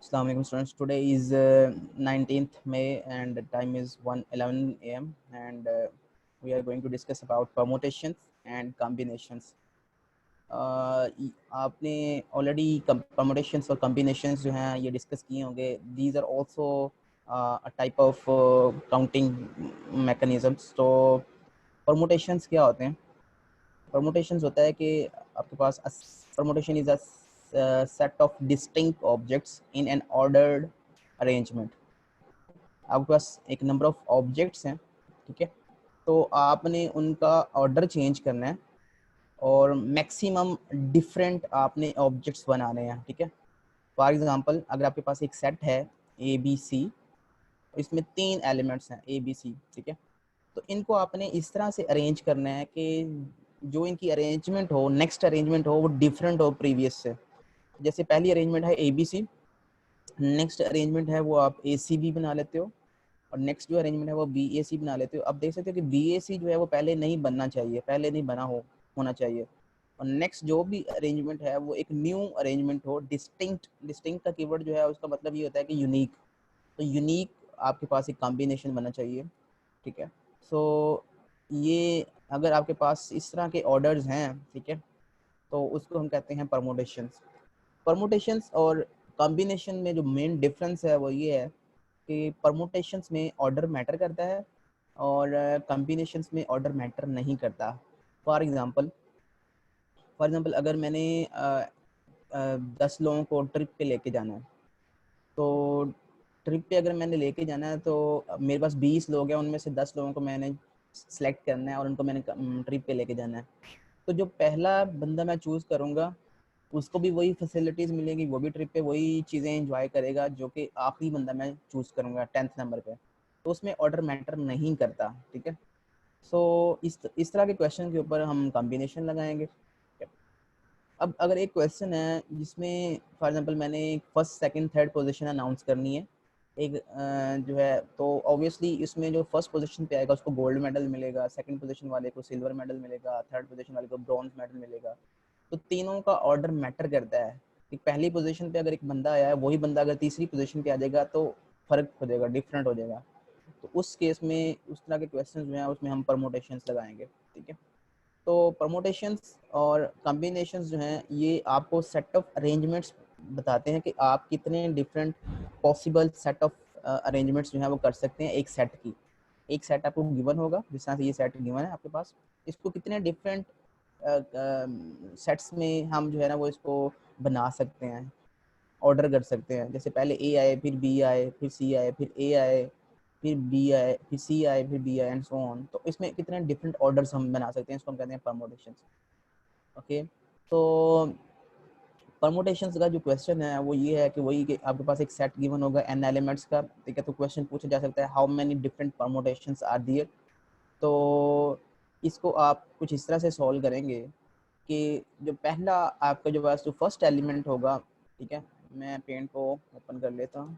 Assalamu alaikum students. Today is 19th May and the time is 1:11 a.m. and we are going to discuss about permutations and combinations. आपने already permutations और combinations जो हैं ये discuss किए होंगे. These are also a type of counting mechanisms. तो permutations क्या होते हैं? Permutations होता है कि आपके पास permutation is a set of distinct objects in an ordered arrangement. आपके पास एक नंबर ऑफ ऑब्जेक्ट्स हैं, ठीक है, तो आपने उनका ऑर्डर चेंज करना है और मैक्सिमम डिफरेंट आपने ऑब्जेक्ट्स बनाने हैं, ठीक है. फॉर एग्जांपल अगर आपके पास एक सेट है ए बी सी, इसमें 3 एलिमेंट्स हैं ए बी सी, ठीक है, तो इनको आपने इस तरह से अरेंज करना है कि जो इनकी अरेंजमेंट हो, नेक्स्ट अरेंजमेंट हो वो डिफरेंट हो प्रीवियस से. जैसे पहली अरेंजमेंट है A B C, next arrangement है वो आप ए सी बी बना लेते हो और नेक्स्ट जो अरेंजमेंट है वो बी ए सी बना लेते हो. अब देख सकते हो कि बी ए सी जो है वो पहले नहीं बनना चाहिए, पहले नहीं बना होना चाहिए, और नेक्स्ट जो भी अरेंजमेंट है वो एक न्यू अरेंजमेंट हो. डिस्टिंक्ट का कीवर्ड जो है उसका मतलब ये होता है कि यूनिक. तो यूनिक आपके पास एक कॉम्बिनेशन बनना चाहिए, ठीक है. सो ये अगर आपके पास इस तरह के ऑर्डर्स हैं, ठीक है, तो उसको हम कहते हैं परमोटेशंस. परमोटेशंस और कॉम्बिनेशन में जो मेन डिफरेंस है वो ये है कि परमोटेशंस में ऑर्डर मैटर करता है और कॉम्बिनेशंस में ऑर्डर मैटर नहीं करता. फॉर एग्जांपल अगर मैंने 10 लोगों को ट्रिप पे लेके जाना है, तो ट्रिप पे अगर मैंने लेके जाना है तो मेरे पास 20 लोग हैं, उनमें से 10 लोगों को मैंने सेलेक्ट करना है और उनको मैंने ट्रिप पे लेके जाना है. तो जो पहला बंदा मैं चूज़ करूँगा उसको भी वही फैसिलिटीज़ मिलेंगी, वो भी ट्रिप पे वही चीज़ें एंजॉय करेगा जो कि आखिरी बंदा मैं चूज़ करूँगा 10th नंबर पे. तो उसमें ऑर्डर मैटर नहीं करता, ठीक है. सो इस तरह के क्वेश्चन के ऊपर हम कॉम्बिनेशन लगाएंगे. अब अगर एक क्वेश्चन है जिसमें फॉर एग्जांपल मैंने first second third position announce करनी है एक जो है, तो ऑब्वियसली इसमें जो फर्स्ट पोजीशन पे आएगा उसको गोल्ड मेडल मिलेगा, सेकंड पोजीशन वाले को सिल्वर मेडल मिलेगा, थर्ड पोजीशन वाले को ब्रॉन्ज मेडल मिलेगा. तो तीनों का ऑर्डर मैटर करता है कि पहली पोजीशन पे अगर एक बंदा आया है वही बंदा अगर तीसरी पोजीशन पे आ जाएगा तो फर्क हो जाएगा, डिफरेंट हो जाएगा. तो उस केस में उस तरह के क्वेश्चन जो है उसमें हम परमोटेशंस लगाएंगे, ठीक है. तो परमोटेशंस और कॉम्बिनेशंस जो हैं ये आपको सेट ऑफ अरेंजमेंट्स बताते हैं कि आप कितने different possible set of arrangements जो हैं वो कर सकते हैं एक सेट की. एक सेट आपको गिवन होगा, जिस तरह से ये सेट गिवन है आपके पास, इसको कितने डिफरेंट सेट्स में हम जो है ना वो इसको बना सकते हैं, ऑर्डर कर सकते हैं. जैसे पहले ए आए, फिर बी आए, फिर सी आए, फिर ए आए, फिर बी आए, फिर सी आए, फिर बी आए एंड सो ऑन. तो इसमें कितने डिफरेंट ऑर्डर्स हम बना सकते हैं, इसको हम कहते हैं परमोटेशंस. ओके. तो परमोटेशंस का जो क्वेश्चन है वो ये है कि वही कि आपके पास एक सेट गिवन होगा n एलिमेंट्स का, ठीक है. तो क्वेश्चन पूछा जा सकता है how many different permutations are there. तो इसको आप कुछ इस तरह से सॉल्व करेंगे कि जो पहला आपका जो पास जो फर्स्ट एलिमेंट होगा, ठीक है, मैं पेंट को ओपन कर लेता हूँ.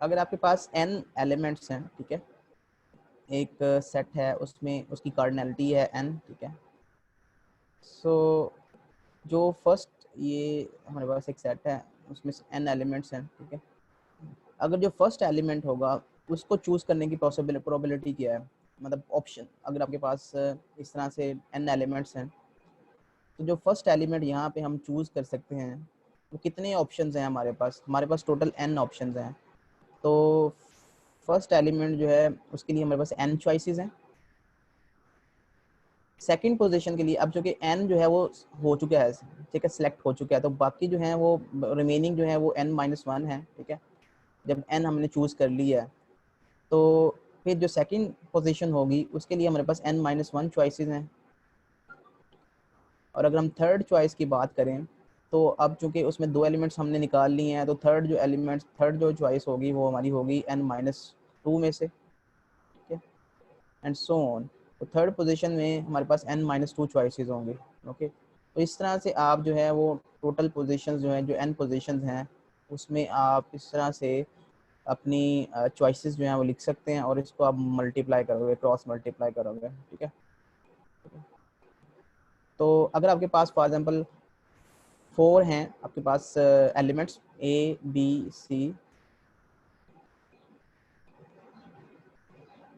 अगर आपके पास n एलिमेंट्स हैं, ठीक है, एक सेट है उसमें उसकी कार्डिनलिटी है n, ठीक है. जो फर्स्ट ये हमारे पास एक सेट है उसमें n एलिमेंट्स हैं, ठीक है. अगर जो फर्स्ट एलिमेंट होगा उसको चूज़ करने की प्रोबेबिलिटी क्या है, मतलब ऑप्शन, अगर आपके पास इस तरह से n एलिमेंट्स हैं तो जो फर्स्ट एलिमेंट यहाँ पे हम चूज़ कर सकते हैं वो कितने ऑप्शंस हैं हमारे पास टोटल n ऑप्शंस हैं. तो फर्स्ट एलिमेंट जो है उसके लिए हमारे पास n चॉइसेस हैं. सेकंड पोजीशन के लिए अब जो कि n जो है वो हो चुका है, ठीक है, सेलेक्ट हो चुका है, तो बाकी जो है वो रिमेनिंग जो है वो n-1 है, ठीक है. जब n हमने चूज़ कर लिया है तो फिर जो सेकंड पोजीशन होगी उसके लिए हमारे पास n-1 चॉइसेस हैं. और अगर हम थर्ड चॉइस की बात करें तो अब चूंकि उसमें 2 एलिमेंट्स हमने निकाल लिए हैं तो थर्ड जो चॉइस होगी वो हमारी होगी n-2 में से, ठीक है, एंड सो ऑन. तो थर्ड पोजीशन में हमारे पास n-2 चॉइसेस होंगे. ओके. तो इस तरह से आप जो है वो टोटल पोजीशंस जो हैं, जो n पोजीशंस हैं, उसमें आप इस तरह से अपनी चॉइसेस जो हैं वो लिख सकते हैं और इसको आप मल्टीप्लाई करोगे, क्रॉस मल्टीप्लाई करोगे, ठीक है। तो अगर आपके पास फॉर एग्जांपल 4 हैं आपके पास elements A B C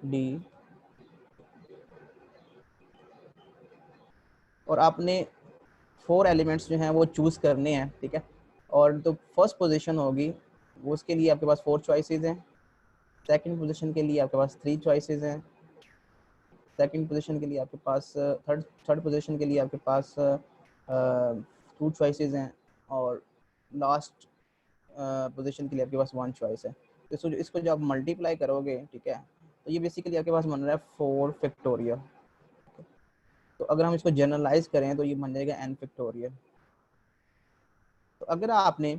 D, और आपने 4 एलिमेंट्स जो हैं वो चूज़ करने हैं, ठीक है। और जो फर्स्ट पोजीशन होगी वो उसके लिए आपके पास 4 चॉइसेस हैं, सेकंड पोजीशन के लिए आपके पास 3 चॉइसेस हैं, सेकंड पोजीशन के लिए आपके पास थर्ड पोजीशन के लिए आपके पास 2 चॉइसेस हैं, और लास्ट पोजीशन के लिए आपके पास 1 चॉइस है। तो इसको जब आप मल्टीप्लाई करोगे, ठीक है, तो ये बेसिकली आपके पास बन रहा है 4 फैक्टोरियल। तो अगर हम इसको जनरलाइज करें तो ये बन जाएगा n फैक्टोरियल। तो अगर आपके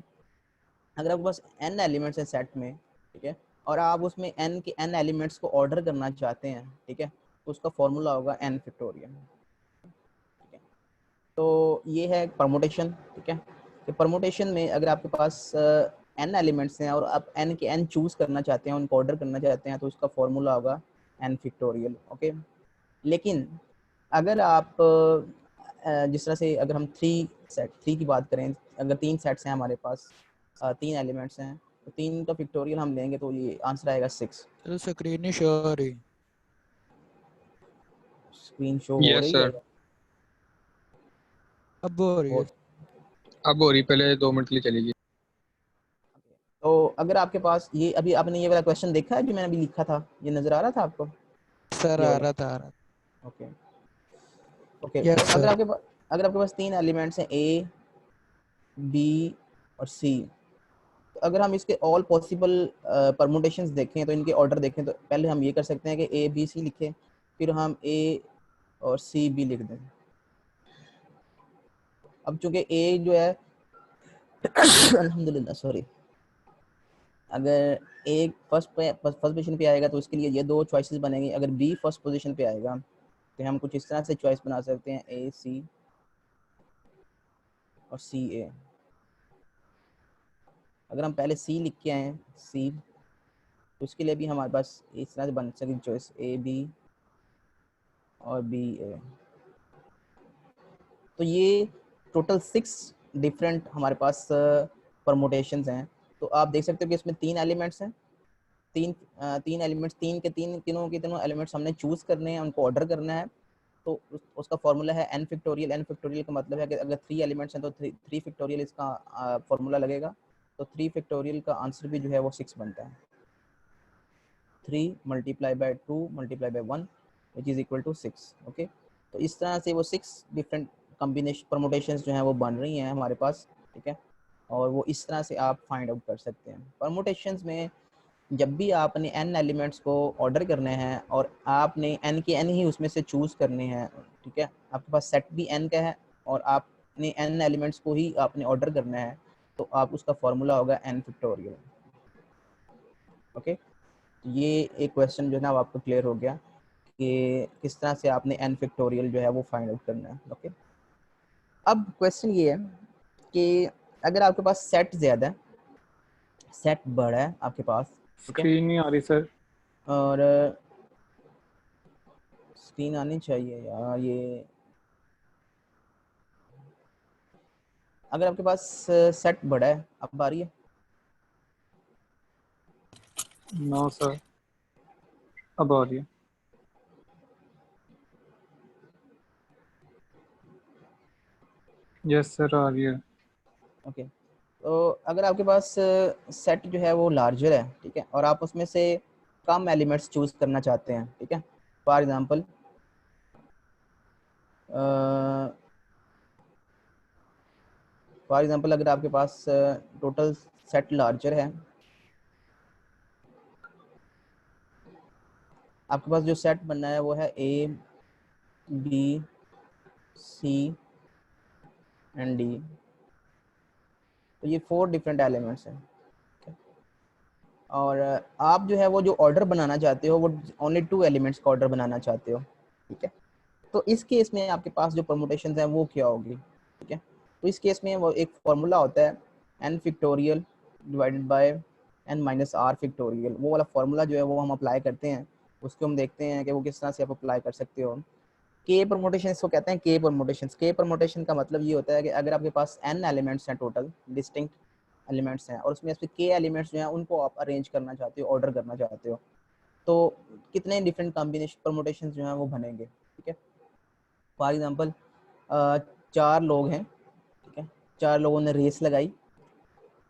पास n एलिमेंट्स हैं सेट में, ठीक है, और आप उसमें n एलिमेंट्स को ऑर्डर करना चाहते हैं, ठीक है, तो उसका फॉर्मूला होगा n फैक्टोरियल, ठीक है। तो ये है परमुटेशन, ठीक है। कि परमुटेशन में अगर आपके पास n एलिमेंट्स हैं और आप n के n चूज करना चाहते हैं, उनको ऑर्डर करना चाहते हैं, तो उसका फॉर्मूला होगा n फैक्टोरियल, ओके। लेकिन अगर आप जिस तरह से अगर हम 3 की बात करें, अगर 3 सेट्स हैं हमारे पास, 3 एलिमेंट्स हैं, तो 3 का फैक्टोरियल हम लेंगे तो ये आंसर आएगा 6। चलो स्क्रीन नहीं शो हो रही। स्क्रीन शो हो यस रही है? सर, अब हो रही है। अब हो रही, पहले 2 मिनट के लिए चलेगी। तो अगर आपके पास ये अभी आपने ये वाला क्वेश्चन देखा है जो मैंने अभी लिखा था, ये नजर आ रहा था आपको? सर ये आ वाला, रहा था, आ रहा था। Okay okay. यस तो सर। अगर आपके पास 3 एलिमेंट्स हैं ए बी और सी, तो अगर हम इसके ऑल पॉसिबल परमुटेशंस देखें, तो इनके ऑर्डर देखें, तो पहले हम ये कर सकते हैं कि ए बी सी लिखें, फिर हम ए और सी बी लिख दें। अब चूंकि ए जो है अल्हम्दुलिल्लाह सॉरी, अगर ए फर्स्ट पोजीशन पे आएगा तो उसके लिए ये 2 चॉइसेस बनेंगी। अगर बी फर्स्ट पोजीशन पे आएगा तो हम कुछ इस तरह से चॉइस बना सकते हैं, ए सी और सी ए। अगर हम पहले सी लिख के आए सी, तो उसके लिए भी हमारे पास इस तरह से बन सकेगी चॉइस ए बी और बी ए। तो ये टोटल 6 डिफरेंट हमारे पास परमुटेशंस हैं। तो आप देख सकते हो कि इसमें 3 एलिमेंट्स हैं, तीन एलिमेंट्स, तीनों के तीनों एलिमेंट्स हमने चूज करने हैं, उनको ऑर्डर करना है। तो उसका फॉर्मूला है n फैक्टोरियल। n फैक्टोरियल का मतलब है कि अगर 3 एलिमेंट्स हैं तो 3 फैक्टोरियल इसका फॉर्मूला लगेगा। तो 3 फैक्टोरियल का आंसर भी जो है वो 6 बनता है। 3 multiply by 2 multiply by 1 which is equal to 6, okay. तो इस तरह से वो 6 डिफरेंट कॉम्बिनेशन परमुटेशंस जो हैं वो बन रही हैं हमारे पास, ठीक है। और वो इस तरह से आप फाइंड आउट कर सकते हैं। परमुटेशंस में जब भी आपने n एलिमेंट्स को ऑर्डर करने हैं और आपने n के n ही उसमें से चूज करने हैं, ठीक है, आपके पास सेट भी n का है और आपने n एलिमेंट्स को ही आपने ऑर्डर करना है, तो आप उसका फॉर्मूला होगा n फैक्टोरियल, ओके। ये एक क्वेश्चन जो है ना वो आपको क्लियर हो गया कि किस तरह से आपने n फैक्टोरियल जो है वो फाइंड आउट करना है, ओके। अब क्वेश्चन ये है कि अगर आपके पास सेट ज़्यादा है, सेट बड़ा है आपके पास, ठीक है, स्क्रीन नहीं आ रही सर। और स्क्रीन आनी चाहिए यार। ये अगर आपके पास सेट बड़ा है, अब आ रही है? नो सर, अब आ रही है। यस सर, आ रही है। ओके। तो अगर आपके पास सेट जो है वो लार्जर है, ठीक है, और आप उसमें से कम एलिमेंट्स चूज करना चाहते हैं, ठीक है, फॉर एग्जांपल अगर आपके पास टोटल सेट लार्जर है, आपके पास जो सेट बनना है वो है A B C and D. तो ये 4 डिफरेंट एलिमेंट्स हैं, और आप जो है वो जो ऑर्डर बनाना चाहते हो वो ओनली 2 एलिमेंट्स का ऑर्डर बनाना चाहते हो, ठीक है। तो इस केस में आपके पास जो परमुटेशंस हैं वो क्या होगी, ठीक है। तो इस केस में वो एक फॉर्मूला होता है n factorial divided by n minus R factorial. वो वाला फार्मूला जो है वो हम अप्लाई करते हैं, उसको हम देखते हैं कि वो किस तरह से आप अप्लाई कर सकते हो। के परमुटेशन इसको कहते हैं, के परमुटेशन। के परमुटेशन का मतलब ये होता है कि अगर आपके पास n एलिमेंट्स हैं, टोटल डिस्टिंक्ट एलिमेंट्स हैं, और उसमें से के एलिमेंट्स जो हैं उनको आप अरेंज करना चाहते हो, ऑर्डर करना चाहते हो, तो कितने डिफरेंट कॉम्बिनेशन परमुटेशन जो हैं वो बनेंगे। ठीक है, फॉर एग्जांपल 4 लोग हैं, ठीक है, 4 लोगों ने रेस लगाई।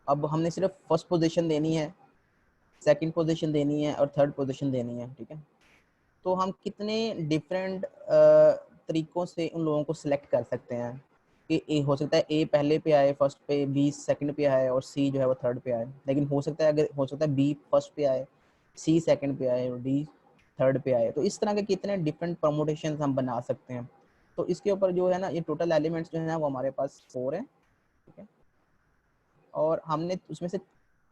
अब हमने सिर्फ फर्स्ट पोजीशन देनी है, सेकंड पोजीशन देनी है और थर्ड पोजीशन देनी है। ठीक है, तो हम कितने डिफरेंट तरीकों से उन लोगों को सिलेक्ट कर सकते हैं कि ए हो सकता है ए पहले पे आए फर्स्ट पे, बी सेकंड पे आए और सी जो है वो थर्ड पे आए। लेकिन हो सकता है, अगर हो सकता है बी फर्स्ट पे आए, सी सेकंड पे आए और डी थर्ड पे आए। तो इस तरह के कितने डिफरेंट परमुटेशन हम बना सकते हैं। तो इसके ऊपर जो है ना, ये टोटल एलिमेंट्स जो है ना वो हमारे पास 4 है। ठीक है, और हमने उसमें से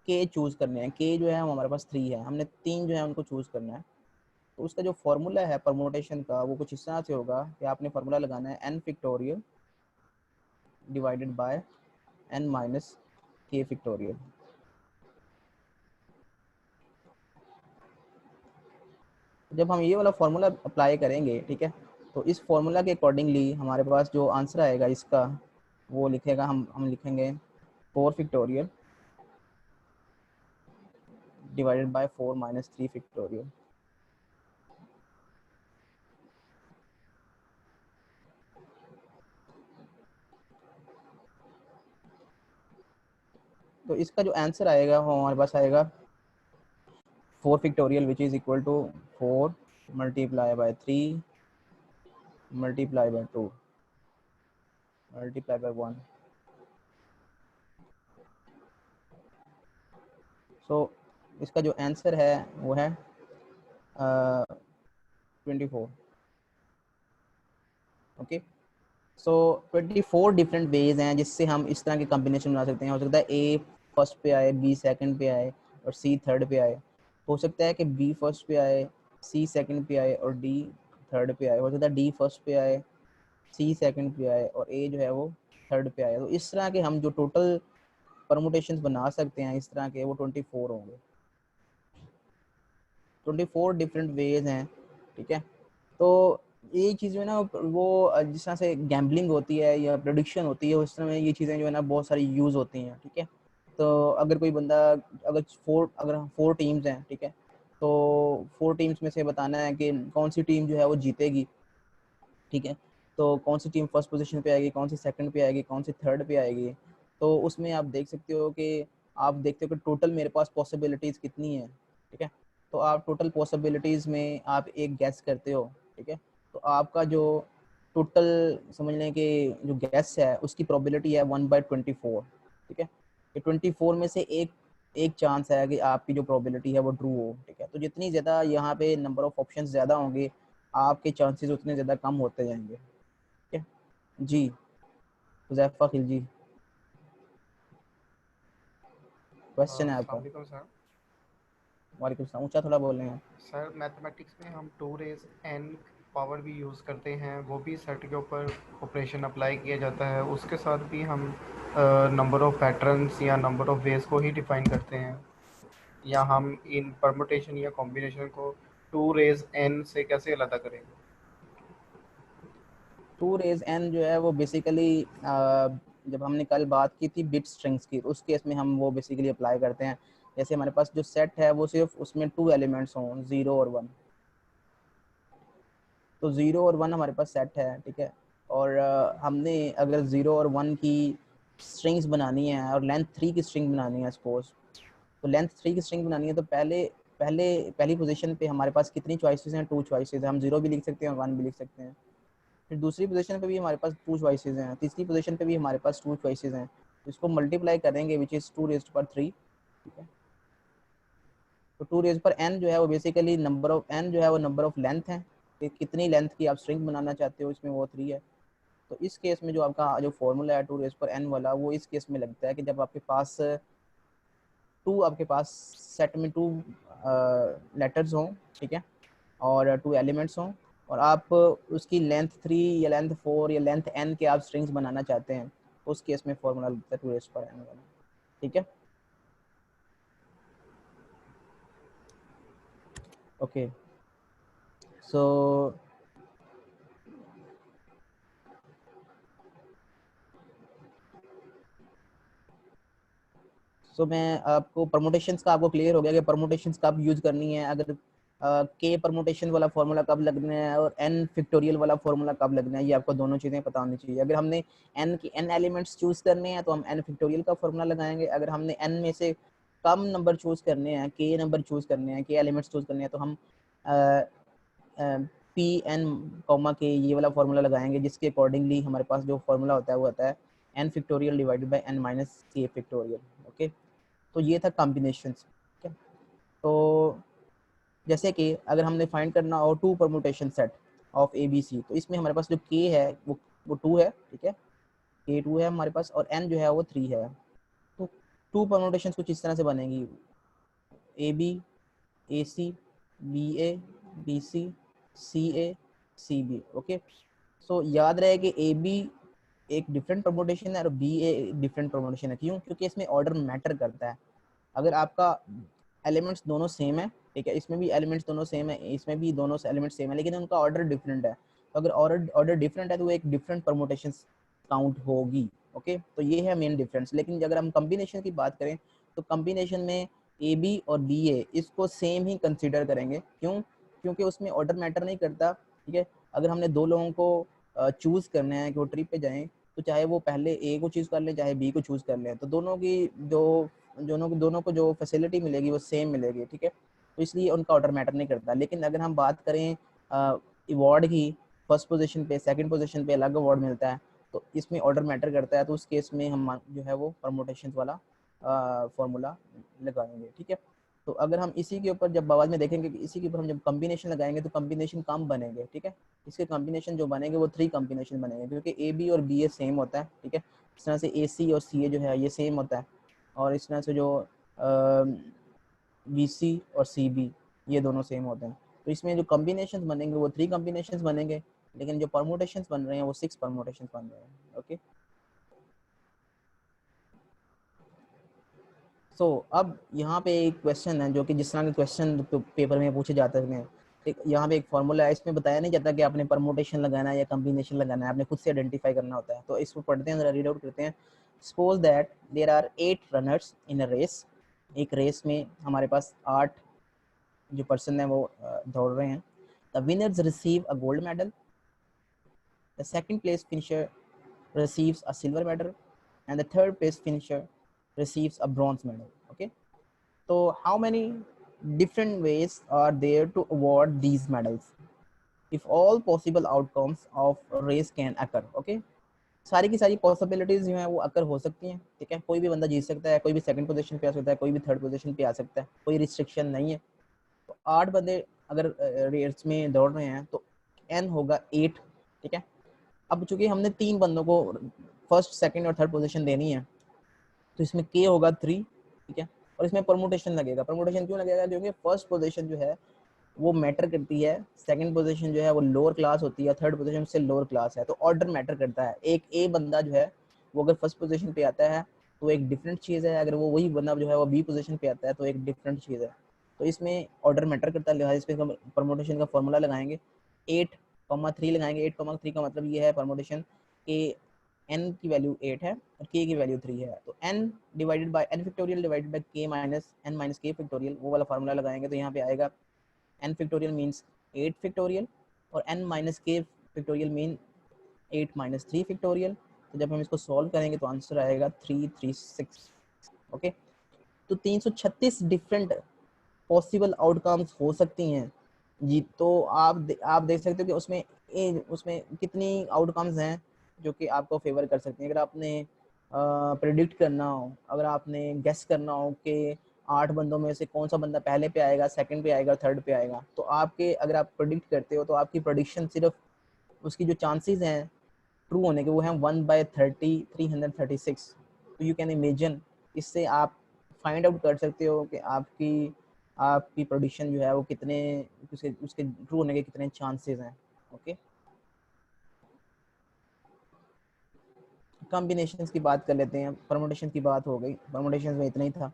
के चूज करने हैं। के जो है वो हमारे पास 3 है, हमने 3 जो है उनको चूज करना है। तो उसका जो फॉर्मूला है परमुटेशन का वो कुछ इस तरह से होगा कि आपने फार्मूला लगाना है n factorial divided by n minus K factorial. जब हम ये वाला फार्मूला अप्लाई करेंगे, ठीक है, तो इस फार्मूला के अकॉर्डिंगली हमारे पास जो आंसर आएगा इसका, वो लिखेगा, हम लिखेंगे 4 factorial divided bye 4 minus 3 factorial. तो इसका जो आंसर आएगा वो हमारे पास आएगा 4 factorial which is equal to 4 multiply by 3 multiply by 2 multiply by 1। So इसका जो आंसर है वो है 24। ओके, सो 24 डिफरेंट वेज हैं जिससे हम इस तरह के कॉम्बिनेशन बना सकते हैं। हो सकता है ए फर्स्ट पे आए, बी सेकंड पे आए और सी थर्ड पे आए। हो सकता है कि बी फर्स्ट पे आए, सी सेकंड पे आए और डी थर्ड पे आए। हो सकता है डी फर्स्ट पे आए, सी सेकंड पे आए और ए जो है वो थर्ड पे आए। तो इस तरह के हम जो टोटल परमुटेशंस बना सकते हैं इस तरह के, वो 24 होंगे। 24 डिफरेंट वेज हैं। ठीक है, तो ये चीज़ जो है ना वो जिस तरह से गैम्बलिंग होती है या प्रोडिक्शन होती है, उस तरह ये चीज़ें जो है ना बहुत सारी यूज़ होती हैं। ठीक है, तो अगर कोई बंदा, अगर 4 टीम्स हैं, ठीक है, तो 4 टीम्स में से बताना है कि कौन सी टीम जो है वो जीतेगी। ठीक है, तो कौन सी टीम फर्स्ट पोजीशन पे आएगी, कौन सी सेकंड पे आएगी, कौन सी थर्ड पे आएगी। तो उसमें आप देख सकते हो कि आप देखते हो कि टोटल मेरे पास पॉसिबिलिटीज़ कितनी है। ठीक है, तो आप टोटल पॉसिबिलिटीज़ में आप एक गैस करते हो। ठीक है, तो आपका जो टोटल समझ लें कि जो गैस है उसकी प्रोबेबिलिटी है 1/24। ठीक है, ये 24 में से एक एक चांस है कि आपकी जो प्रोबेबिलिटी है वो ट्रू हो। ठीक है, तो जितनी ज़्यादा यहाँ पे नंबर ऑफ ऑप्शंस ज़्यादा होंगे, आपके चांसेस उतने ज़्यादा कम होते जाएंगे। ठीक है जी, हुज़ैफा खिलजी, क्वेश्चन है अस्सलाम आपका। वालेकुम सर। वालेकुम सलाम, ऊंचा थोड़ा बोल रहे हैं। सर मैथमेटिक्स में हम 2 रेज़ n पावर भी यूज़ करते हैं, वो भी सेट के ऊपर ऑपरेशन अप्लाई किया जाता है। उसके साथ भी हम नंबर ऑफ पैटर्न्स या नंबर ऑफ वेज को ही डिफाइन करते हैं, या हम इन परमुटेशन या कॉम्बिनेशन को 2 रेज़ n से कैसे अलग करेंगे? 2 रेज n जो है वो बेसिकली जब हमने कल बात की थी बिट स्ट्रिंग्स की, उस केस में हम वो बेसिकली अप्लाई करते हैं। जैसे हमारे पास जो सेट है वो सिर्फ उसमें 2 एलिमेंट्स हों, 0 और 1। तो 0 और 1 हमारे पास सेट है। ठीक है, और हमने अगर 0 और 1 की स्ट्रिंग्स बनानी है और लेंथ 3 की स्ट्रिंग बनानी है सपोज, तो लेंथ 3 की स्ट्रिंग बनानी है, तो पहली पोजीशन पे हमारे पास कितनी चॉइसेस हैं? 2 चॉइसेस हैं। हम 0 भी लिख सकते हैं और 1 भी लिख सकते हैं। फिर दूसरी पोजीशन पे भी हमारे पास 2 चॉइसेस हैं, तीसरी पोजीशन पे भी हमारे पास 2 चॉइसेस हैं। इसको मल्टीप्लाई करेंगे विच इज़ 2 रेज़्ड पावर 3। ठीक है, तो 2 रेज़्ड पावर n जो है वो बेसिकली नंबर ऑफ n जो है वो नंबर ऑफ लेंथ है कि कितनी लेंथ की आप स्ट्रिंग बनाना चाहते हो, इसमें वो 3 है। तो इस केस में जो आपका जो फॉर्मूला है 2 रेज़्ड पावर n वाला, वो इस केस में लगता है कि जब आपके पास सेट में 2 लेटर्स हों, ठीक है, और 2 एलिमेंट्स हों, और आप उसकी लेंथ 3 या लेंथ 4 या लेंथ n के आप स्ट्रिंग्स बनाना चाहते हैं, उस केस में फॉर्मूला लगता है 2 रेज़्ड पावर n वाला। ठीक है, Okay, so मैं आपको परमुटेशंस का आपको क्लियर हो गया कि परमुटेशंस कब यूज करनी है, अगर के परमुटेशन वाला फॉर्मूला कब लगना है और एन फैक्टोरियल वाला फॉर्मूला कब लगना है, ये आपको दोनों चीज़ें पता होनी चाहिए। अगर हमने एन की एन एलिमेंट्स चूज करने हैं तो हम एन फैक्टोरियल का फॉर्मूला लगाएंगे। अगर हमने एन में से कम नंबर चूज करने हैं, के नंबर चूज करने हैं, के एलिमेंट्स चूज करने हैं, तो हम पी एन कॉमा के ये वाला फॉर्मूला लगाएंगे, जिसके अकॉर्डिंगली हमारे पास जो फॉर्मूला होता है वो आता है N factorial divided by N minus K factorial. Okay, तो ये था कॉम्बिनेशंस। ठीक है, तो जैसे कि अगर हमने फाइंड करना हो two permutation set of A B C, तो इसमें हमारे पास जो के है वो 2 है। ठीक है, के 2 है हमारे पास और एन जो है वो 3 है। तो टू परमुटेशन कुछ इस तरह से बनेगी, A B, A C, B A, B C A, C B. Okay, so याद रहे कि ए बी एक डिफरेंट परमुटेशन है और बी ए डिफरेंट परमुटेशन है। क्यों? क्योंकि इसमें ऑर्डर मैटर करता है। अगर आपका एलिमेंट्स दोनों सेम है, ठीक है, इसमें भी एलिमेंट्स दोनों सेम है, इसमें भी दोनों एलिमेंट्स सेम है, लेकिन उनका ऑर्डर डिफरेंट है, तो अगर ऑर्डर डिफरेंट है तो वो एक डिफरेंट परमुटेशन काउंट होगी। ओके, तो ये है मेन डिफरेंस। लेकिन अगर हम कम्बिनेशन की बात करें तो कम्बिनेशन में ए बी और बी ए इसको सेम ही कंसिडर करेंगे। क्यों? क्योंकि उसमें ऑर्डर मैटर नहीं करता। ठीक है, अगर हमने दो लोगों को चूज करना है कि वो ट्रिप पे जाएं, तो चाहे वो पहले ए को चूज कर लें चाहे बी को चूज कर लें, तो दोनों को जो फैसिलिटी मिलेगी वो सेम मिलेगी। ठीक है, तो इसलिए उनका ऑर्डर मैटर नहीं करता। लेकिन अगर हम बात करें अवार्ड की, फर्स्ट पोजीशन पे सेकंड पोजीशन पे अलग अवार्ड मिलता है, तो इसमें ऑर्डर मैटर करता है। तो उस केस में हम जो है वो परमुटेशन वाला फॉर्मूला लगाएंगे। ठीक है, तो अगर हम इसी के ऊपर जब बाद में देखेंगे कि इसी के ऊपर हम जब कॉम्बिनेशन लगाएंगे तो कॉम्बिनेशन कम बनेंगे। ठीक है, इसके कॉम्बिनेशन जो बनेंगे वो 3 कॉम्बिनेशन बनेंगे, क्योंकि ए बी और बी ए सेम होता है। ठीक है, इस तरह से ए सी और सी ए जो है ये सेम होता है, और इस तरह से जो बी सी और सी बी ये दोनों सेम होते हैं। तो इसमें जो कॉम्बिनेशन बनेंगे वो 3 कॉम्बिनेशन बनेंगे, लेकिन जो परमुटेशन बन रहे हैं वो 6 परमुटेशन बन रहे हैं। ओके, सो अब यहाँ पे एक क्वेश्चन है जो कि जिस तरह के क्वेश्चन पेपर में पूछे जाते हैं, यहाँ पे एक फॉर्मूला है, इसमें बताया नहीं जाता कि आपने परमुटेशन लगाना है या कॉम्बिनेशन लगाना है, आपने खुद से आइडेंटिफाई करना होता है। तो इसको पढ़ते हैं, जरा रीड आउट करते हैं। Suppose that there are 8 runners in a race. एक रेस में हमारे पास 8 जो पर्सन है वो दौड़ रहे हैं। The winners receive a gold medal, the second place finisher receives a silver medal, and the third place finisher receives a bronze medal. Okay, so how many different ways are there to award these medals if all possible outcomes of a race can occur? Okay, सारी की सारी possibilities जो है वो अकर हो सकती हैं। ठीक है, कोई भी बंदा जीत सकता है, कोई भी सेकंड पोजीशन पे आ सकता है, कोई भी थर्ड पोजीशन पे आ सकता है, कोई रिस्ट्रिक्शन नहीं है। तो 8 बंदे अगर रेस में दौड़ रहे हैं तो एन होगा 8। ठीक है, अब चूंकि हमने 3 बंदों को फर्स्ट सेकंड और थर्ड पोजीशन देनी है, तो इसमें के होगा 3। ठीक है, और इसमें परमुटेशन लगेगा। परमुटेशन क्यों लगेगा? क्योंकि फर्स्ट पोजीशन जो है वो मैटर करती है, सेकंड पोजीशन जो है वो लोअर क्लास होती है, थर्ड पोजीशन से लोअर क्लास है, तो ऑर्डर मैटर करता है। एक ए बंदा जो है वो अगर फर्स्ट पोजीशन पे आता है तो एक डिफरेंट चीज़ है, अगर वो वही बंदा जो है वो बी पोजीशन पे आता है तो एक डिफरेंट चीज़ है। तो इसमें ऑर्डर मैटर करता है, लिहाजा इस पे हम परमुटेशन का फॉर्मूला लगाएंगे, 8,3 लगाएंगे। 8,3 का मतलब ये है परमुटेशन के एन की वैल्यू 8 है और के की वैल्यू 3 है, तो N divided by N factorial divided by K minus N minus K factorial, वो वाला फार्मूला लगाएंगे। तो यहाँ पे आएगा n फैक्टोरियल मीन्स 8 फैक्टोरियल और n minus K factorial mean 8 minus 3 factorial. तो जब हम इसको सॉल्व करेंगे तो आंसर आएगा 336। ओके, तो 336 डिफरेंट पॉसिबल आउटकम्स हो सकती हैं जी। तो आप देख सकते हो कि उसमें कितनी आउटकम्स हैं जो कि आपको फेवर कर सकती हैं। अगर आपने प्रिडिक्ट करना हो, अगर आपने गेस करना हो कि 8 बंदों में से कौन सा बंदा पहले पे आएगा, सेकंड पे आएगा, थर्ड पे आएगा, तो आपके अगर आप प्रिडिक्ट करते हो तो आपकी प्रोडिक्शन सिर्फ उसकी जो चांसेस हैं ट्रू होने के वो हैं 1/30, 336। तो यू कैन इमेजिन, इससे आप फाइंड आउट कर सकते हो कि आपकी प्रोडिक्शन जो है वो कितने उसके ट्रू होने के कितने चांसेस हैं। ओके, कॉम्बिनेशंस की बात कर लेते हैं। परमुटेशन की बात हो गई, परमुटेशन में इतना ही था।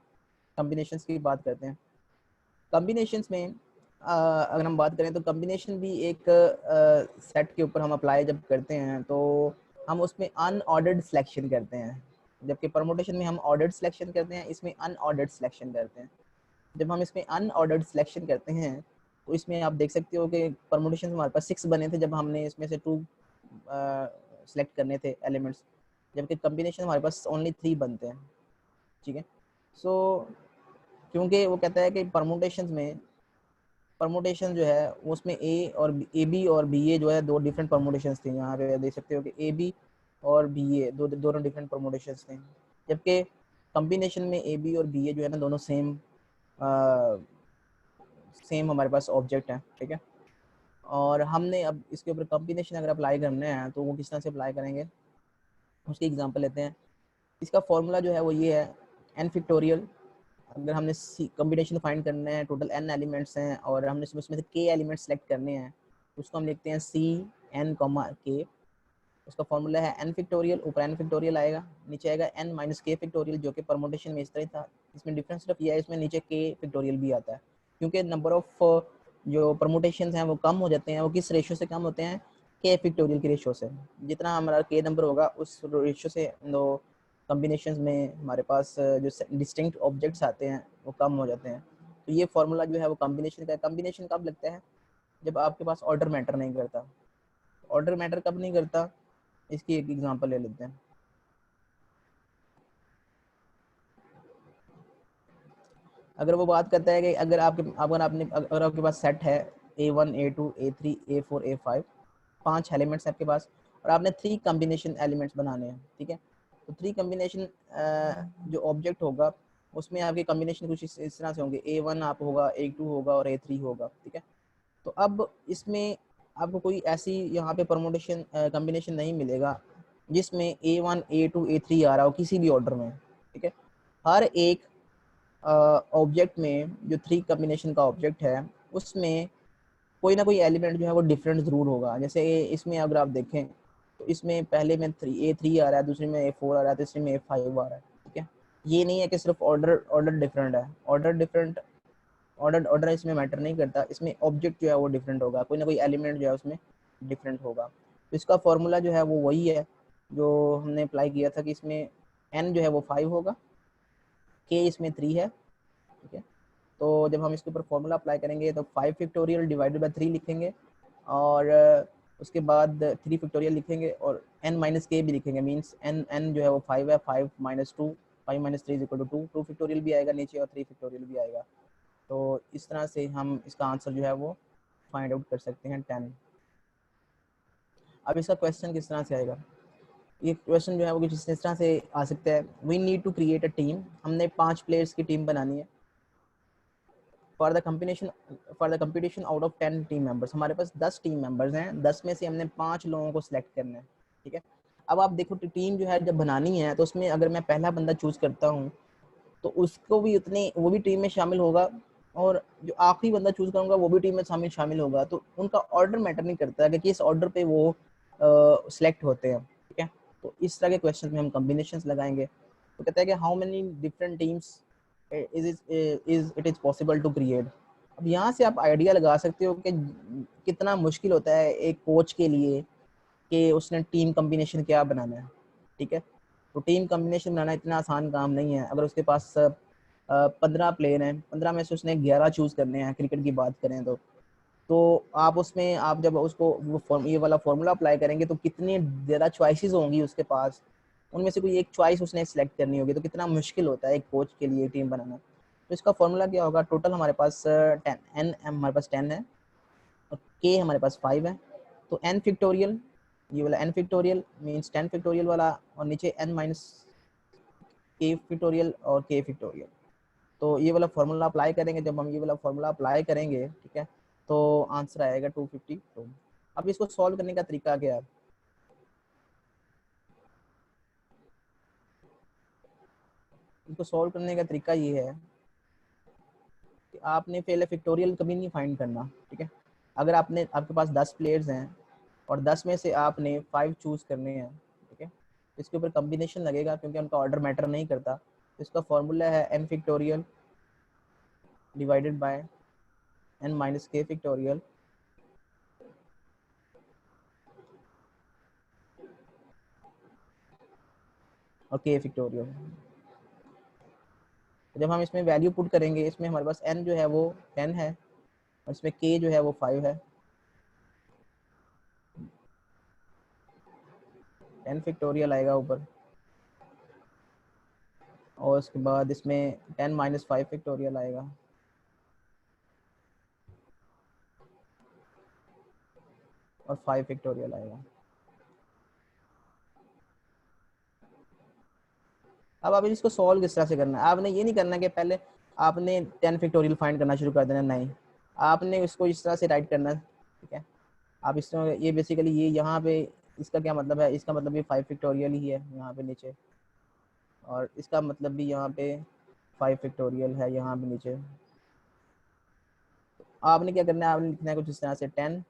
कॉम्बिनेशंस की बात करते हैं। कॉम्बिनेशंस में अगर हम बात करें तो कम्बिनेशन भी एक सेट के ऊपर हम अप्लाई जब करते हैं तो हम उसमें अनऑर्डर्ड सिलेक्शन करते हैं, जबकि परमुटेशन में हम ऑर्डर्ड सिलेक्शन करते हैं, इसमें अनऑर्डर्ड सिलेक्शन करते हैं। जब हम इसमें अनऑर्डर्ड सिलेक्शन करते हैं तो इसमें आप देख सकते हो कि परमुटेशन हमारे पास 6 बने थे जब हमने इसमें से 2 सेलेक्ट करने थे एलिमेंट्स, जबकि कम्बिनेशन हमारे पास ओनली 3 बनते हैं। ठीक है, सो क्योंकि वो कहता है कि परमुटेशन जो है उसमें ए बी और बी ए जो है 2 डिफरेंट परमुटेशन थे। यहाँ पे देख सकते हो कि ए बी और बी ए दोनों डिफरेंट परमुटेशन थे, जबकि कम्बिनेशन में ए बी और बी ए जो है ना दोनों सेम हमारे पास ऑब्जेक्ट है। ठीक है, और हमने अब इसके ऊपर कम्बिनेशन अगर अप्लाई करना है तो वो किस तरह से अप्लाई करेंगे उसकी एग्जांपल लेते हैं। इसका फॉर्मूला जो है वो ये है n फैक्टोरियल। अगर हमने कम्बिनेशन फाइंड करना है, टोटल n एलिमेंट्स हैं और हमने उसमें से k एलिमेंट्स सेलेक्ट करने हैं, उसको हम लिखते हैं c n k। उसका फॉर्मूला है n फैक्टोरियल, ऊपर n फैक्टोरियल आएगा, नीचे आएगा n माइनस k फैक्टोरियल, जो कि परमुटेशन में इस तरह था। इसमें डिफरेंस सिर्फ ये है, इसमें नीचे k फैक्टोरियल भी आता है, क्योंकि नंबर ऑफ जो परमुटेशंस हैं वो कम हो जाते हैं। वो किस रेशियो से कम होते हैं? k फैक्टोरियल की रेशियो से। जितना हमारा k नंबर होगा उस रेशियो से दो कॉम्बिनेशंस में हमारे पास जो डिस्टिंक्ट ऑब्जेक्ट्स आते हैं वो कम हो जाते हैं। तो ये फार्मूला जो है वो कॉम्बिनेशन का है। कॉम्बिनेशन कब लगता है? जब आपके पास ऑर्डर मैटर नहीं करता। ऑर्डर मैटर कब नहीं करता? इसकी एक एग्जांपल ले लेते हैं। अगर वो बात करता है कि अगर आपके पास सेट है A1 A2 A3 A4 A5, 5 elements आपके पास, और आपने 3 कॉम्बिनेशन एलिमेंट्स बनाने हैं। ठीक है, तो 3 कॉम्बिनेशन जो ऑब्जेक्ट होगा उसमें आपके कॉम्बिनेशन कुछ इस तरह से होंगे। A1 आप होगा, A2 होगा और A3 होगा। ठीक है, तो अब इसमें आपको कोई ऐसी यहाँ पे परमुटेशन कॉम्बिनेशन नहीं मिलेगा जिसमें A1 A2 A3 आ रहा हो किसी भी ऑर्डर में। ठीक है, हर एक ऑब्जेक्ट में जो 3 कॉम्बिनेशन का ऑब्जेक्ट है उसमें कोई ना कोई एलिमेंट जो है वो डिफरेंट जरूर होगा। जैसे इसमें अगर आप देखें तो इसमें पहले में A3 आ रहा है, दूसरे में A4 आ रहा है, तीसरे में A5 आ रहा है। ठीक है, ये नहीं है कि सिर्फ ऑर्डर डिफरेंट है। ऑर्डर इसमें मैटर नहीं करता, इसमें ऑब्जेक्ट जो है वो डिफरेंट होगा, कोई ना कोई एलिमेंट जो है उसमें डिफरेंट होगा। तो इसका फॉर्मूला जो है वो वही है जो हमने अप्लाई किया था कि इसमें n जो है वो 5 होगा, k इसमें 3 है। ठीक है, तो जब हम इसके ऊपर फॉर्मूला अप्लाई करेंगे तो 5 फैक्टोरियल डिवाइडेड बाय 3 लिखेंगे और उसके बाद 3 फैक्टोरियल लिखेंगे और n माइनस के भी लिखेंगे। मींस n जो है वो 5 है, 5 minus 2, 5 minus 3 is equal to 2। 2 factorial भी आएगा नीचे और 3 फैक्टोरियल भी आएगा। तो इस तरह से हम इसका आंसर जो है वो फाइंड आउट कर सकते हैं 10। अब इसका क्वेश्चन किस तरह से आएगा? ये क्वेश्चन जो है वो कुछ इस तरह से आ सकता है। We need to create a team. हमने 5 प्लेयर्स की टीम बनानी है। For the competition out of 10 team members. हमारे पास 10 टीम मेंबर्स हैं, 10 में से हमने 5 लोगों को सिलेक्ट करना है। ठीक है, अब आप देखो टीम जो है जब बनानी है तो उसमें अगर मैं पहला बंदा चूज करता हूँ तो उसको भी वो भी टीम में शामिल होगा, और जो आखिरी बंदा चूज करूंगा वो भी टीम में शामिल होगा। तो उनका ऑर्डर मैटर नहीं करता कि किस ऑर्डर पे वो सिलेक्ट होते हैं। ठीक है, तो इस तरह के क्वेश्चन में हम कॉम्बिनेशंस लगाएंगे। तो कहता है कि how many different teams it is possible to create. अब यहाँ से आप आइडिया लगा सकते हो कि कितना मुश्किल होता है एक कोच के लिए कि उसने टीम कॉम्बिनेशन क्या बनाना है। ठीक है, तो टीम कॉम्बिनेशन बनाना इतना आसान काम नहीं है। अगर उसके पास 15 प्लेयर हैं, 15 में से उसने 11 चूज करने हैं, क्रिकेट की बात करें तो आप उसमें आप जब उसको ये वाला फॉर्मूला अप्लाई करेंगे तो कितनी ज़्यादा चॉइसेस होंगी उसके पास, उनमें से कोई एक चॉइस उसने सिलेक्ट करनी होगी। तो कितना मुश्किल होता है एक कोच के लिए टीम बनाना। तो इसका फॉर्मूला क्या होगा? टोटल हमारे पास 10 n हमारे पास 10 है और k हमारे पास 5 है। तो n फैक्टोरियल, ये वाला n फैक्टोरियल मींस 10 फैक्टोरियल वाला, और नीचे n माइनस k फैक्टोरियल और k फैक्टोरियल। तो ये वाला फॉर्मूला अप्लाई करेंगे। जब हम ये वाला फॉर्मूला अप्लाई करेंगे, ठीक है, तो आंसर आएगा 252। अब इसको सॉल्व करने का तरीका क्या है? इसको सॉल्व करने का तरीका ये है कि आपने पहले फैक्टोरियल कभी नहीं फाइंड करना। ठीक है, अगर आपके पास 10 प्लेयर्स हैं और 10 में से आपने 5 चूज करने हैं, ठीक है, इसके ऊपर कॉम्बिनेशन लगेगा क्योंकि उनका ऑर्डर मैटर नहीं करता। तो इसका फॉर्मूला है n factorial divided by n minus k factorial और k फैक्टोरियल। जब हम इसमें वैल्यू पुट करेंगे, इसमें हमारे पास n जो है वो 10 है और इसमें k जो है वो 5 है। 10 फैक्टोरियल आएगा ऊपर और उसके बाद इसमें 10 माइनस 5 फैक्टोरियल आएगा और 5 फैक्टोरियल आएगा। अब आप इसको सॉल्व किस तरह से करना है, आपने ये नहीं करना कि पहले आपने 10 फैक्टोरियल फाइंड करना शुरू कर देना, नहीं, आपने इसको इस तरह से राइट करना है, ठीक है। आप इस तरह, ये बेसिकली ये यहाँ पे इसका क्या मतलब है, इसका मतलब ये 5 फैक्टोरियल ही है यहाँ पे नीचे, और इसका मतलब भी यहाँ पे 5 फैक्टोरियल है यहाँ पे नीचे। आपने क्या करना है, आपने लिखना है कुछ इस तरह से 10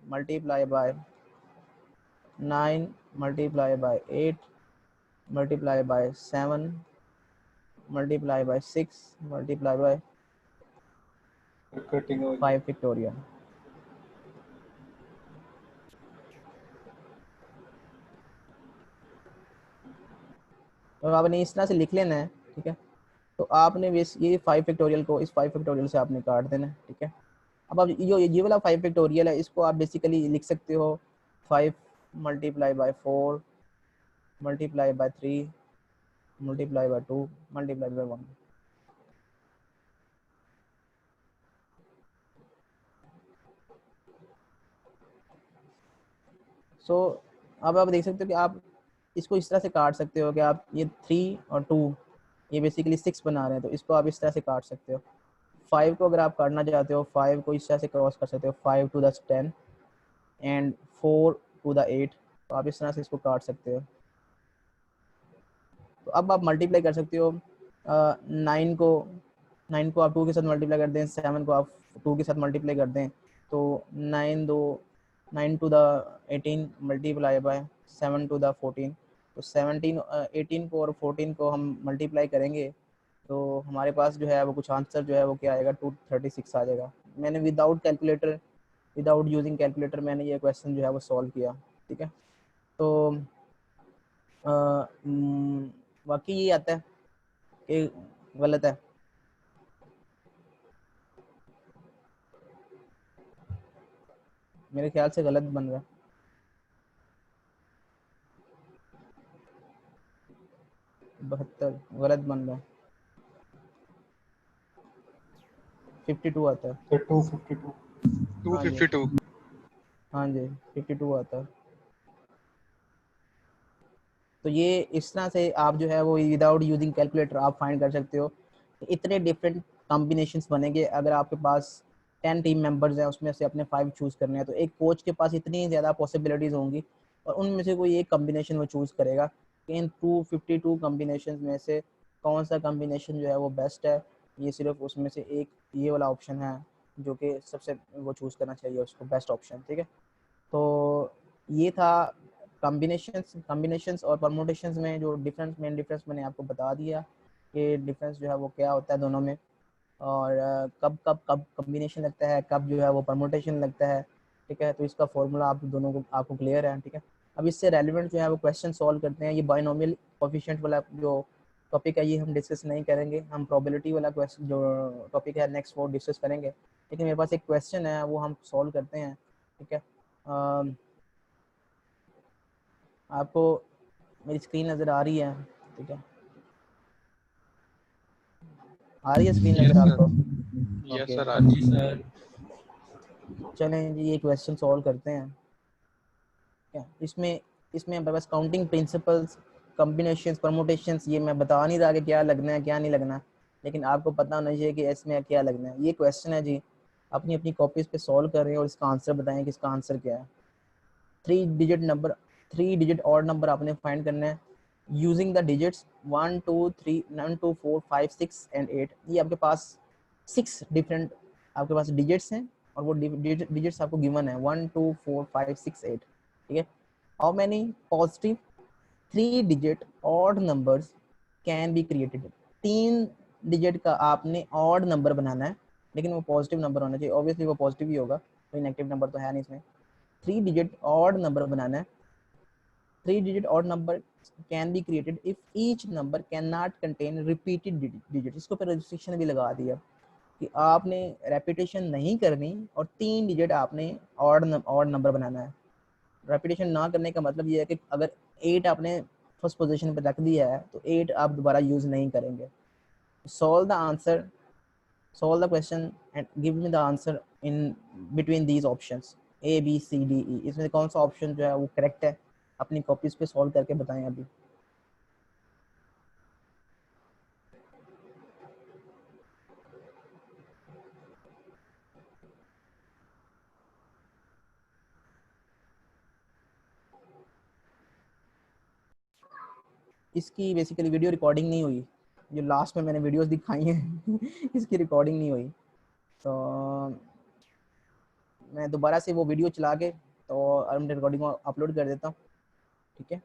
multiply by 9 multiply by 8 multiply by 7 multiply by 6 multiply by cutting हो 5 फैक्टोरियल। तो आपने इस तरह से लिख लेना है, ठीक है। तो आपने ये 5 फैक्टोरियल को इस 5 फैक्टोरियल से आपने काट देना है, ठीक है। अब आप ये वाला 5 फैक्टोरियल है, इसको आप बेसिकली लिख सकते हो 5 multiply by 4 multiply by 3 multiply by 2 multiply by 1। सो अब आप देख सकते हो कि आप इसको इस तरह से काट सकते हो कि आप ये 3 और 2 ये बेसिकली 6 बना रहे हैं, तो इसको आप इस तरह से काट सकते हो। 5 को अगर आप काटना चाहते हो, 5 को इस तरह से क्रॉस कर सकते हो, 5 to the 10 and 4 to the 8, तो आप इस तरह से इसको काट सकते हो। तो अब आप मल्टीप्लाई कर सकते हो, 9 को आप 2 के साथ मल्टीप्लाई कर दें, 7 को आप 2 के साथ मल्टीप्लाई कर दें, तो 9 to the 18 multiply by 7 to the 14, तो 18 को और 14 को हम मल्टीप्लाई करेंगे तो हमारे पास जो है वो कुछ आंसर जो है वो क्या आएगा, 236 आ जाएगा। मैंने विदाउट यूजिंग कैलकुलेटर मैंने ये क्वेश्चन जो है वो सॉल्व किया, ठीक है। तो बाकी ये आता है कि गलत है, मेरे ख्याल से गलत बन रहा है। 72 गलत बन रहा है, 52 आता है। 252 252 हाँ जी 52 आता है। तो ये इस तरह से आप जो है वो विदाउट यूजिंग कैलकुलेटर आप फाइंड कर सकते हो। इतने डिफरेंट कॉम्बिनेशंस बनेंगे। अगर आपके पास 10 टीम मेंबर्स हैं, उसमें से अपने 5 चूज़ करने हैं, तो एक कोच के पास इतनी ज़्यादा पॉसिबिलिटीज़ होंगी और उनमें से कोई एक कॉम्बिनेशन वो चूज़ करेगा कि इन 252 कॉम्बिनेशन में से कौन सा कॉम्बिनेशन जो है वो बेस्ट है। ये सिर्फ उसमें से एक ये वाला ऑप्शन है जो कि सबसे वो चूज़ करना चाहिए उसको, बेस्ट ऑप्शन, ठीक है। तो ये था कॉम्बिनेशंस और परमुटेशंस में जो मेन डिफरेंस मैंने आपको बता दिया कि डिफरेंस जो है वो क्या होता है दोनों में, और कब कब कब कॉम्बिनेशन लगता है, कब जो है वो परमुटेशन लगता है, ठीक है। तो इसका फॉर्मूला आप दोनों को आपको क्लियर है, ठीक है। अब इससे रेलिवेंट जो है वो क्वेश्चन सॉल्व करते हैं। ये बाइनोमियल कोफिशिएंट वाला जो टॉपिक है ये हम डिस्कस नहीं करेंगे, हम प्रोबेबिलिटी वाला क्वेश्चन जो टॉपिक है नेक्स्ट वो डिस्कस करेंगे। लेकिन मेरे पास एक क्वेश्चन है वो हम सॉल्व करते हैं, ठीक है। आपको मेरी स्क्रीन नज़र आ रही है, ठीक है, आ रही है स्क्रीन Yes, नज़र sir. आपको? Yes, okay, sir. Rajesh sir. चलें जी ये क्वेश्चन सॉल्व करते हैं। क्या इसमें इसमें हमारे पास काउंटिंग प्रिंसिपल्स, कॉम्बिनेशंस, परमुटेशंस, ये मैं बता नहीं रहा कि क्या लगना है क्या नहीं लगना, लेकिन आपको पता होना चाहिए कि इसमें क्या लगना है। ये क्वेश्चन है जी, अपनी अपनी कॉपीज़ पे सॉल्व कर रहे हैं और इसका आंसर बताएं कि इसका आंसर क्या है। 3 डिजिट ऑड नंबर आपने फाइंड करना है यूजिंग द डिजिट्स 1 2 3 1 2 4 5 6 एंड 8। ये आपके पास 6 डिफरेंट आपके पास डिजिट्स हैं और वो डिजिट्स आपको गिवन है 1 2 4 5 6 8, ठीक है। How many positive 3 digit odd numbers can be created. 3 digit का आपने ऑड नंबर बनाना है लेकिन वो पॉजिटिव नंबर होना चाहिए, ऑब्वियसली वो पॉजिटिव ही होगा, कोई नेगेटिव नंबर तो है नहीं इसमें। 3 डिजिट ऑड नंबर बनाना है। 3 digit odd number can be created if each number cannot contain repeated digit। इसको पर restriction भी लगा दिया कि आपने रेपिटेशन नहीं करनी और 3 डिजिट आपने ऑड नंबर बनाना है। रेपिटेशन ना करने का मतलब ये है कि अगर 8 आपने फर्स्ट पोजीशन पर रख दिया है तो 8 आप दोबारा यूज नहीं करेंगे। Solve the answer, solve the question and give me the answer in between these options A B C D E। इसमें कौन सा ऑप्शन जो है वो करेक्ट है, अपनी कॉपीज पे सॉल्व करके बताएं अभी। इसकी बेसिकली वीडियो रिकॉर्डिंग नहीं हुई, जो लास्ट में मैंने वीडियोस दिखाई हैं इसकी रिकॉर्डिंग नहीं हुई, तो मैं दोबारा से वो वीडियो चला के तो रिकॉर्डिंग अपलोड कर देता हूँ, ठीक है।